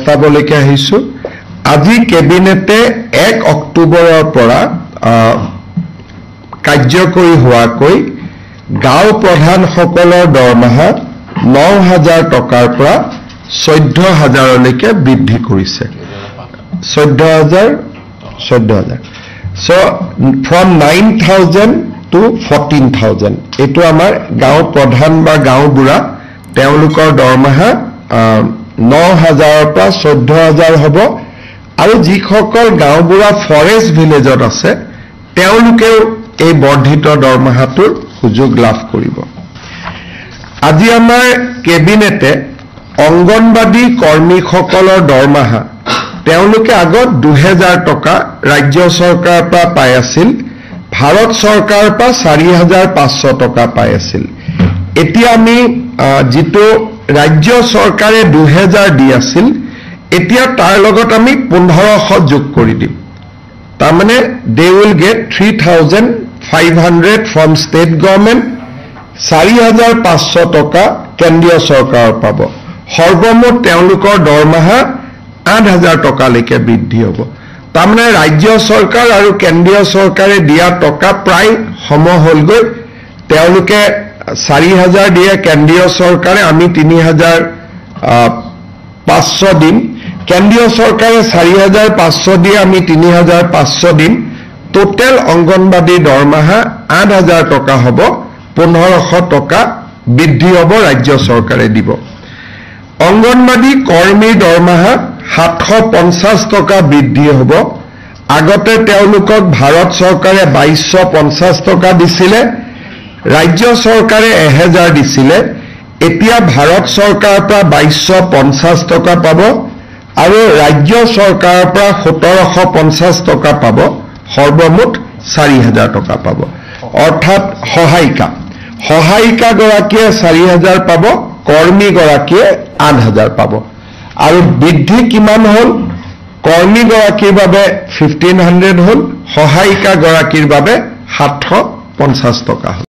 প্ৰস্তাৱলৈকে আহিছো আজি কেবিনেটে 1 অক্টোবৰৰ পৰা কাৰ্যকৰী হোৱাকৈ গাঁও প্ৰধানসকলৰ দৰমহা 9000 টকাৰ পৰা 14000 লৈকে বৃদ্ধি কৰিছে 14000 so from 9000 to 14000 এটো আমাৰ গাঁও প্ৰধান বা গাঁও বুঢ়া তেওঁলোকৰ দৰমহা 9000 পৰা 14000 হ'ব আৰু যিসকল গাঁও বুঢ়া ফৰেষ্ট ভিলেজত আছে তেওঁলোকেও এই বৰ্ধিত দৰমহাটোৰ সুযোগ লাভ কৰিব আজি আমাৰ কেবিনেটে অংগনবাদী কৰ্মীসকলৰ দৰমহা তেওঁলোকে আগত 2000 টকা ৰাজ্য চৰকাৰৰ পৰা পাই আছিল ভাৰত চৰকাৰৰ পৰা 4500 টকা পাই আছিল এতিয়া আমি যিটো ৰাজ্য চৰকাৰে 2000 দি আছিল এতিয়া তাৰ লগত আমি 1500 যোগ কৰি দিম তাৰ মানে they will get 3500 from state government 4500 টকা কেন্দ্ৰীয় চৰকাৰৰ পাব সৰ্বমুঠ তেওঁলোকৰ দৰমহা 8000 টকা লৈকে বৃদ্ধি হ'ব তাৰ মানে ৰাজ্য চৰকাৰ আৰু কেন্দ্ৰীয় চৰকাৰে দিয়া টকা প্ৰায় সম হলগৈ তেওঁলোকে 4000 দিয়ে কেন্দ্ৰীয় চৰকাৰে আমি 3500 দিম কেন্দ্ৰীয় চৰকাৰে 4500 দিয়ে আমি 3500 দিম টোটাল অংগনবাদী দৰমহা 8000 টকা হ'ব 1500 টকা বৃদ্ধি হ'ব ৰাজ্য চৰকাৰে দিব অংগনবাদী কৰ্মীৰ দৰমহা 750 টকা বৃদ্ধি হ'ব আগতে তেওঁলোকক ভাৰত চৰকাৰে 2250 টকা দিছিলে ৰাজ্য চৰকাৰে 1000 দিছিলে এতিয়া ভাৰত চৰকাৰৰ পৰা 2250 টকা পাব আৰু ৰাজ্য চৰকাৰৰ পৰা 1750 টকা পাব সৰ্বমুঠ 4000 টকা পাব অৰ্থাৎ সহায়িকা গৰাকীয়ে 4000 পাব কৰ্মী গৰাকীয়ে 8000 পাব আৰু বৃদ্ধি কিমান হল কৰ্মী গৰাকীৰ বাবে 1500 হল সহায়িকা গৰাকীৰ বাবে 750 টকা হল